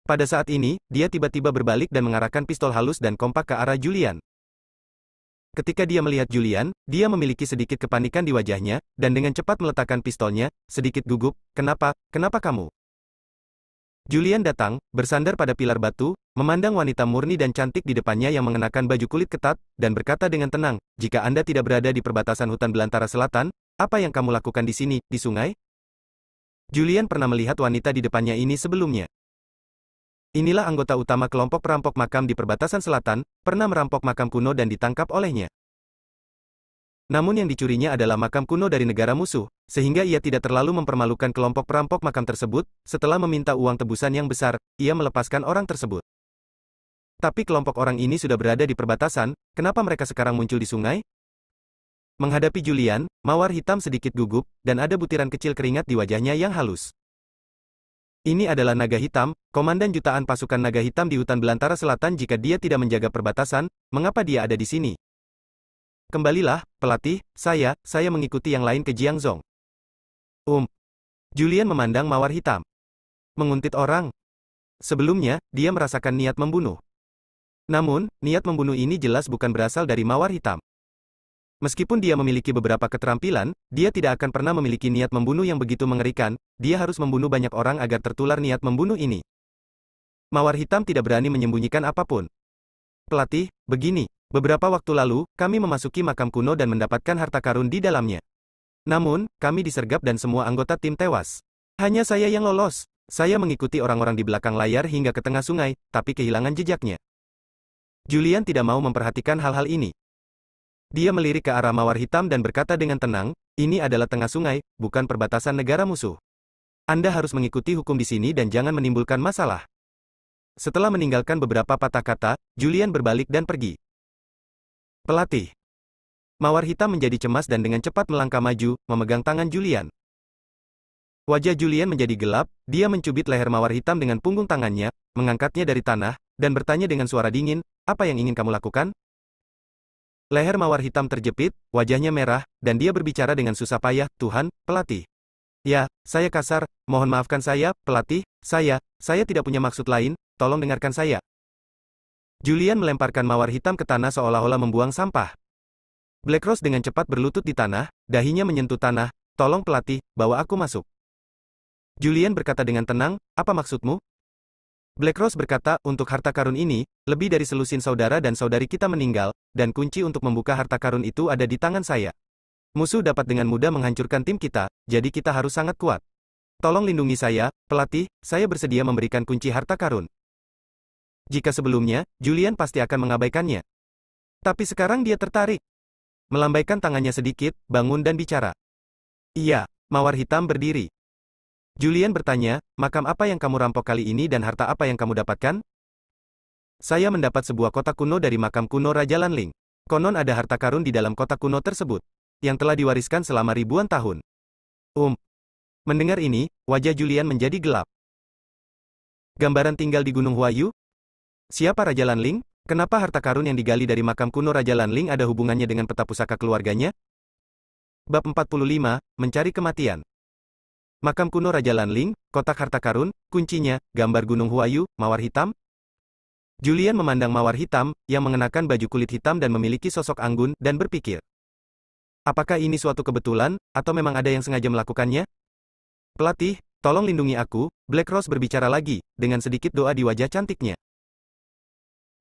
Pada saat ini, dia tiba-tiba berbalik dan mengarahkan pistol halus dan kompak ke arah Julian. Ketika dia melihat Julian, dia memiliki sedikit kepanikan di wajahnya, dan dengan cepat meletakkan pistolnya, sedikit gugup, "Kenapa kamu?" Julian datang, bersandar pada pilar batu, memandang wanita murni dan cantik di depannya yang mengenakan baju kulit ketat, dan berkata dengan tenang, "Jika Anda tidak berada di perbatasan hutan belantara selatan, apa yang kamu lakukan di sini, di sungai?" Julian pernah melihat wanita di depannya ini sebelumnya. Inilah anggota utama kelompok perampok makam di perbatasan selatan, pernah merampok makam kuno dan ditangkap olehnya. Namun yang dicurinya adalah makam kuno dari negara musuh, sehingga ia tidak terlalu mempermalukan kelompok perampok makam tersebut. Setelah meminta uang tebusan yang besar, ia melepaskan orang tersebut. Tapi kelompok orang ini sudah berada di perbatasan, kenapa mereka sekarang muncul di sungai? Menghadapi Julian, mawar hitam sedikit gugup, dan ada butiran kecil keringat di wajahnya yang halus. Ini adalah naga hitam, komandan jutaan pasukan naga hitam di hutan belantara selatan. Jika dia tidak menjaga perbatasan, mengapa dia ada di sini? Kembalilah, pelatih, saya mengikuti yang lain ke Jiangzhou. Julian memandang mawar hitam. Menguntit orang. Sebelumnya, dia merasakan niat membunuh. Namun, niat membunuh ini jelas bukan berasal dari mawar hitam. Meskipun dia memiliki beberapa keterampilan, dia tidak akan pernah memiliki niat membunuh yang begitu mengerikan. Dia harus membunuh banyak orang agar tertular niat membunuh ini. Mawar hitam tidak berani menyembunyikan apapun. Pelatih, begini, beberapa waktu lalu, kami memasuki makam kuno dan mendapatkan harta karun di dalamnya. Namun, kami disergap dan semua anggota tim tewas. Hanya saya yang lolos. Saya mengikuti orang-orang di belakang layar hingga ke tengah sungai, tapi kehilangan jejaknya. Julian tidak mau memperhatikan hal-hal ini. Dia melirik ke arah mawar hitam dan berkata dengan tenang, "Ini adalah tengah sungai, bukan perbatasan negara musuh. Anda harus mengikuti hukum di sini dan jangan menimbulkan masalah." Setelah meninggalkan beberapa patah kata, Julian berbalik dan pergi. Pelatih. Mawar hitam menjadi cemas dan dengan cepat melangkah maju, memegang tangan Julian. Wajah Julian menjadi gelap, dia mencubit leher mawar hitam dengan punggung tangannya, mengangkatnya dari tanah, dan bertanya dengan suara dingin, "Apa yang ingin kamu lakukan?" Leher mawar hitam terjepit, wajahnya merah, dan dia berbicara dengan susah payah, "Tuhan, pelatih. Ya, saya kasar, mohon maafkan saya, pelatih, saya tidak punya maksud lain, tolong dengarkan saya." Julian melemparkan mawar hitam ke tanah seolah-olah membuang sampah. Blackross dengan cepat berlutut di tanah, dahinya menyentuh tanah, "Tolong pelatih, bawa aku masuk." Julian berkata dengan tenang, "Apa maksudmu?" Blackross berkata, "Untuk harta karun ini, lebih dari selusin saudara dan saudari kita meninggal, dan kunci untuk membuka harta karun itu ada di tangan saya. Musuh dapat dengan mudah menghancurkan tim kita, jadi kita harus sangat kuat. Tolong lindungi saya, pelatih, saya bersedia memberikan kunci harta karun." Jika sebelumnya, Julian pasti akan mengabaikannya. Tapi sekarang dia tertarik. Melambaikan tangannya sedikit, bangun dan bicara. "Iya." Mawar hitam berdiri. Julian bertanya, "Makam apa yang kamu rampok kali ini dan harta apa yang kamu dapatkan?" "Saya mendapat sebuah kotak kuno dari makam kuno Raja Lanling. Konon ada harta karun di dalam kotak kuno tersebut, yang telah diwariskan selama ribuan tahun." Mendengar ini, wajah Julian menjadi gelap. "Gambaran tinggal di Gunung Huayu? Siapa Raja Lanling? Kenapa harta karun yang digali dari makam kuno Raja Lanling ada hubungannya dengan peta pusaka keluarganya?" Bab 45, Mencari Kematian. Makam kuno Raja Lanling, kotak harta karun, kuncinya, gambar Gunung Huayu, mawar hitam. Julian memandang mawar hitam, yang mengenakan baju kulit hitam dan memiliki sosok anggun, dan berpikir. Apakah ini suatu kebetulan, atau memang ada yang sengaja melakukannya? "Pelatih, tolong lindungi aku," Blackross berbicara lagi, dengan sedikit doa di wajah cantiknya.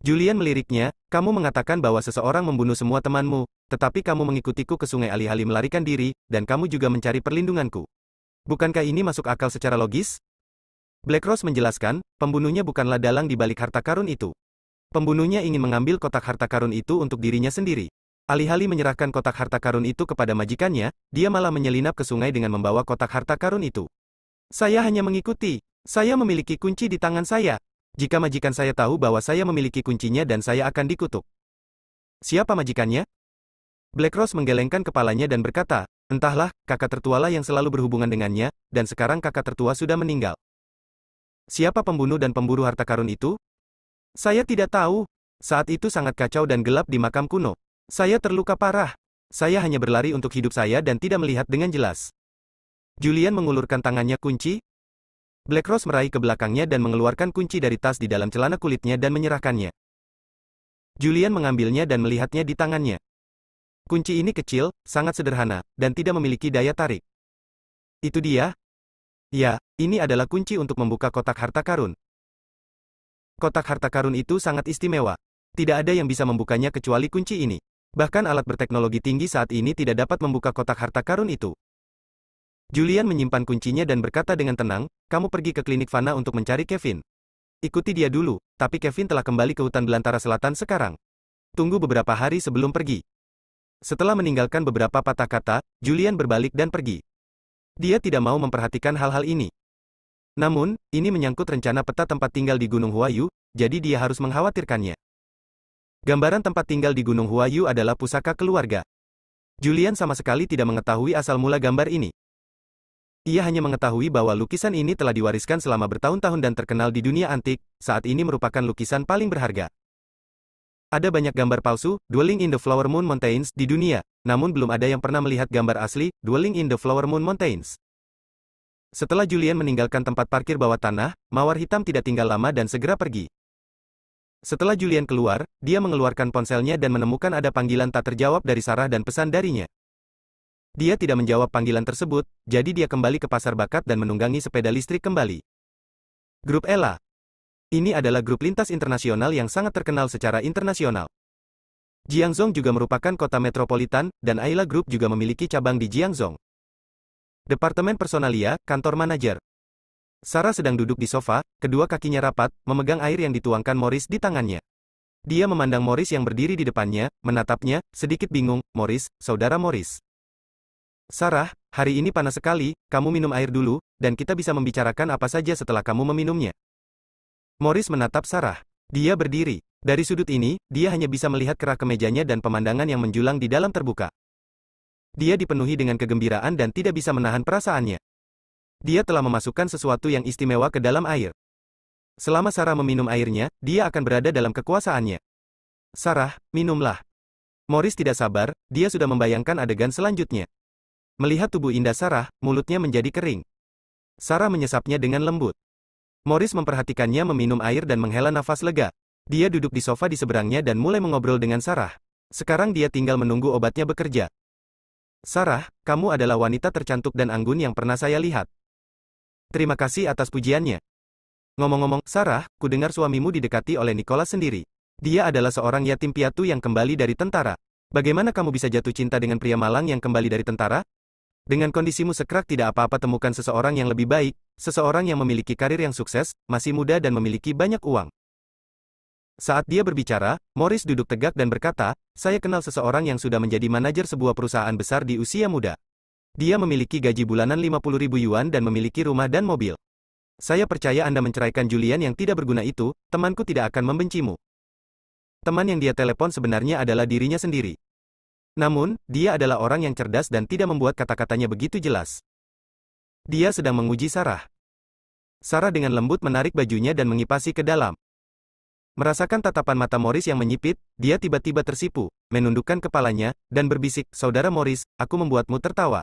Julian meliriknya, "Kamu mengatakan bahwa seseorang membunuh semua temanmu, tetapi kamu mengikutiku ke sungai alih-alih melarikan diri, dan kamu juga mencari perlindunganku. Bukankah ini masuk akal secara logis?" Blackross menjelaskan, pembunuhnya bukanlah dalang di balik harta karun itu. Pembunuhnya ingin mengambil kotak harta karun itu untuk dirinya sendiri. Alih-alih menyerahkan kotak harta karun itu kepada majikannya, dia malah menyelinap ke sungai dengan membawa kotak harta karun itu. "Saya hanya mengikuti. Saya memiliki kunci di tangan saya. Jika majikan saya tahu bahwa saya memiliki kuncinya dan saya akan dikutuk." "Siapa majikannya?" Black Rose menggelengkan kepalanya dan berkata, entahlah, kakak tertualah yang selalu berhubungan dengannya, dan sekarang kakak tertua sudah meninggal. Siapa pembunuh dan pemburu harta karun itu? Saya tidak tahu. Saat itu sangat kacau dan gelap di makam kuno. Saya terluka parah. Saya hanya berlari untuk hidup saya dan tidak melihat dengan jelas. Julian mengulurkan tangannya kunci. Black Rose meraih ke belakangnya dan mengeluarkan kunci dari tas di dalam celana kulitnya dan menyerahkannya. Julian mengambilnya dan melihatnya di tangannya. Kunci ini kecil, sangat sederhana, dan tidak memiliki daya tarik. Itu dia? Ya, ini adalah kunci untuk membuka kotak harta karun. Kotak harta karun itu sangat istimewa. Tidak ada yang bisa membukanya kecuali kunci ini. Bahkan alat berteknologi tinggi saat ini tidak dapat membuka kotak harta karun itu. Julian menyimpan kuncinya dan berkata dengan tenang, kamu pergi ke klinik Fana untuk mencari Kevin. Ikuti dia dulu, tapi Kevin telah kembali ke hutan belantara selatan sekarang. Tunggu beberapa hari sebelum pergi. Setelah meninggalkan beberapa patah kata, Julian berbalik dan pergi. Dia tidak mau memperhatikan hal-hal ini. Namun, ini menyangkut rencana peta tempat tinggal di Gunung Huayu, jadi dia harus mengkhawatirkannya. Gambaran tempat tinggal di Gunung Huayu adalah pusaka keluarga. Julian sama sekali tidak mengetahui asal mula gambar ini. Ia hanya mengetahui bahwa lukisan ini telah diwariskan selama bertahun-tahun dan terkenal di dunia antik, saat ini merupakan lukisan paling berharga. Ada banyak gambar palsu, Dwelling in the Flower Moon Mountains, di dunia, namun belum ada yang pernah melihat gambar asli, Dwelling in the Flower Moon Mountains. Setelah Julian meninggalkan tempat parkir bawah tanah, mawar hitam tidak tinggal lama dan segera pergi. Setelah Julian keluar, dia mengeluarkan ponselnya dan menemukan ada panggilan tak terjawab dari Sarah dan pesan darinya. Dia tidak menjawab panggilan tersebut, jadi dia kembali ke pasar bakat dan menunggangi sepeda listrik kembali. Grup Ella. Ini adalah grup lintas internasional yang sangat terkenal secara internasional. Jiangzhou juga merupakan kota metropolitan, dan Ayla Group juga memiliki cabang di Jiangzhou. Departemen Personalia, kantor manajer. Sarah sedang duduk di sofa, kedua kakinya rapat, memegang air yang dituangkan Morris di tangannya. Dia memandang Morris yang berdiri di depannya, menatapnya, sedikit bingung, Morris, saudara Morris. Sarah, hari ini panas sekali, kamu minum air dulu, dan kita bisa membicarakan apa saja setelah kamu meminumnya. Morris menatap Sarah. Dia berdiri. Dari sudut ini, dia hanya bisa melihat kerah kemejanya dan pemandangan yang menjulang di dalam terbuka. Dia dipenuhi dengan kegembiraan dan tidak bisa menahan perasaannya. Dia telah memasukkan sesuatu yang istimewa ke dalam air. Selama Sarah meminum airnya, dia akan berada dalam kekuasaannya. Sarah, minumlah. Morris tidak sabar, dia sudah membayangkan adegan selanjutnya. Melihat tubuh indah Sarah, mulutnya menjadi kering. Sarah menyesapnya dengan lembut. Morris memperhatikannya meminum air dan menghela nafas lega. Dia duduk di sofa di seberangnya dan mulai mengobrol dengan Sarah. Sekarang dia tinggal menunggu obatnya bekerja. Sarah, kamu adalah wanita tercantik dan anggun yang pernah saya lihat. Terima kasih atas pujiannya. Ngomong-ngomong, Sarah, kudengar suamimu didekati oleh Nicholas sendiri. Dia adalah seorang yatim piatu yang kembali dari tentara. Bagaimana kamu bisa jatuh cinta dengan pria malang yang kembali dari tentara? Dengan kondisimu sekrak tidak apa-apa temukan seseorang yang lebih baik, seseorang yang memiliki karir yang sukses, masih muda dan memiliki banyak uang. Saat dia berbicara, Morris duduk tegak dan berkata, saya kenal seseorang yang sudah menjadi manajer sebuah perusahaan besar di usia muda. Dia memiliki gaji bulanan 50.000 yuan dan memiliki rumah dan mobil. Saya percaya Anda menceraikan Julian yang tidak berguna itu, temanku tidak akan membencimu. Teman yang dia telepon sebenarnya adalah dirinya sendiri. Namun, dia adalah orang yang cerdas dan tidak membuat kata-katanya begitu jelas. Dia sedang menguji Sarah. Sarah dengan lembut menarik bajunya dan mengipasi ke dalam. Merasakan tatapan mata Morris yang menyipit, dia tiba-tiba tersipu, menundukkan kepalanya, dan berbisik, saudara Morris, aku membuatmu tertawa.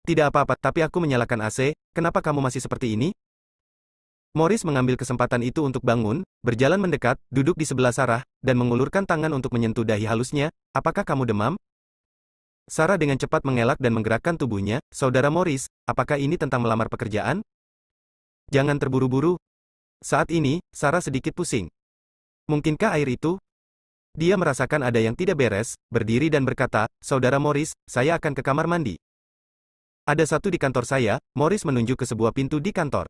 Tidak apa-apa, tapi aku menyalakan AC, kenapa kamu masih seperti ini? Morris mengambil kesempatan itu untuk bangun, berjalan mendekat, duduk di sebelah Sarah, dan mengulurkan tangan untuk menyentuh dahi halusnya. Apakah kamu demam? Sarah dengan cepat mengelak dan menggerakkan tubuhnya. Saudara Morris, apakah ini tentang melamar pekerjaan? Jangan terburu-buru. Saat ini, Sarah sedikit pusing. Mungkinkah air itu? Dia merasakan ada yang tidak beres, berdiri dan berkata, Saudara Morris, saya akan ke kamar mandi. Ada satu di kantor saya. Morris menunjuk ke sebuah pintu di kantor.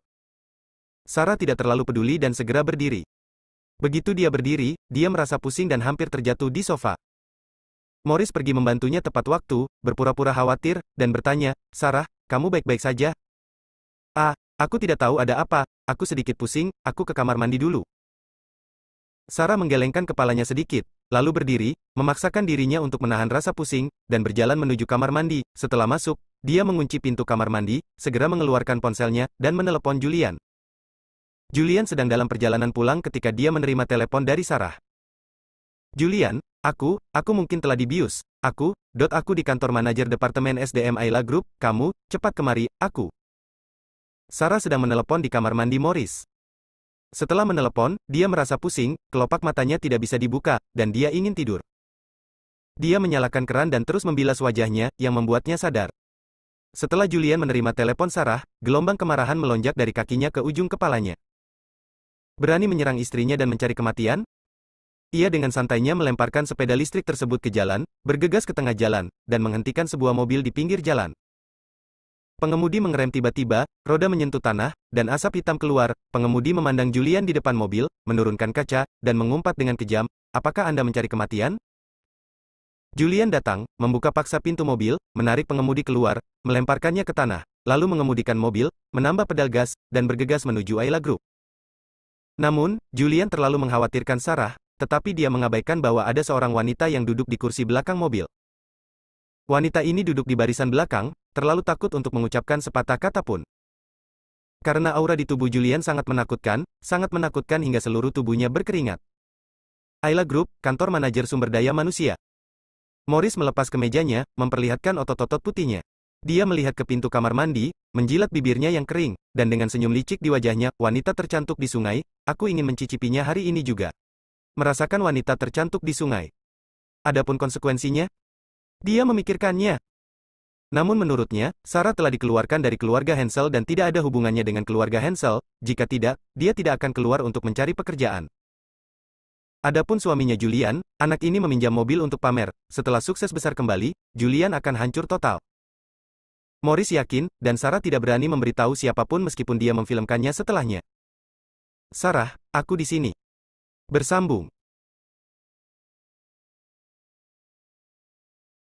Sarah tidak terlalu peduli dan segera berdiri. Begitu dia berdiri, dia merasa pusing dan hampir terjatuh di sofa. Morris pergi membantunya tepat waktu, berpura-pura khawatir, dan bertanya, Sarah, kamu baik-baik saja? Ah, aku tidak tahu ada apa, aku sedikit pusing, aku ke kamar mandi dulu. Sarah menggelengkan kepalanya sedikit, lalu berdiri, memaksakan dirinya untuk menahan rasa pusing, dan berjalan menuju kamar mandi. Setelah masuk, dia mengunci pintu kamar mandi, segera mengeluarkan ponselnya, dan menelepon Julian. Julian sedang dalam perjalanan pulang ketika dia menerima telepon dari Sarah. Julian, aku mungkin telah dibius. Aku di kantor manajer Departemen SDM Ayla Group, kamu, cepat kemari, aku. Sarah sedang menelepon di kamar mandi Morris. Setelah menelepon, dia merasa pusing, kelopak matanya tidak bisa dibuka, dan dia ingin tidur. Dia menyalakan keran dan terus membilas wajahnya, yang membuatnya sadar. Setelah Julian menerima telepon Sarah, gelombang kemarahan melonjak dari kakinya ke ujung kepalanya. Berani menyerang istrinya dan mencari kematian? Ia dengan santainya melemparkan sepeda listrik tersebut ke jalan, bergegas ke tengah jalan, dan menghentikan sebuah mobil di pinggir jalan. Pengemudi mengerem tiba-tiba, roda menyentuh tanah, dan asap hitam keluar. Pengemudi memandang Julian di depan mobil, menurunkan kaca, dan mengumpat dengan kejam, "Apakah Anda mencari kematian?" Julian datang, membuka paksa pintu mobil, menarik pengemudi keluar, melemparkannya ke tanah, lalu mengemudikan mobil, menambah pedal gas, dan bergegas menuju Ayla Group. Namun, Julian terlalu mengkhawatirkan Sarah, tetapi dia mengabaikan bahwa ada seorang wanita yang duduk di kursi belakang mobil. Wanita ini duduk di barisan belakang, terlalu takut untuk mengucapkan sepatah kata pun. Karena aura di tubuh Julian sangat menakutkan hingga seluruh tubuhnya berkeringat. Ayla Group, kantor manajer sumber daya manusia. Morris melepas kemejanya, memperlihatkan otot-otot putihnya. Dia melihat ke pintu kamar mandi, menjilat bibirnya yang kering, dan dengan senyum licik di wajahnya, wanita tercantik di sungai, aku ingin mencicipinya hari ini juga. Merasakan wanita tercantik di sungai. Adapun konsekuensinya? Dia memikirkannya. Namun menurutnya, Sarah telah dikeluarkan dari keluarga Hansel dan tidak ada hubungannya dengan keluarga Hansel, jika tidak, dia tidak akan keluar untuk mencari pekerjaan. Adapun suaminya Julian, anak ini meminjam mobil untuk pamer, setelah sukses besar kembali, Julian akan hancur total. Morris yakin, dan Sarah tidak berani memberitahu siapapun meskipun dia memfilmkannya setelahnya. Sarah, aku di sini. Bersambung.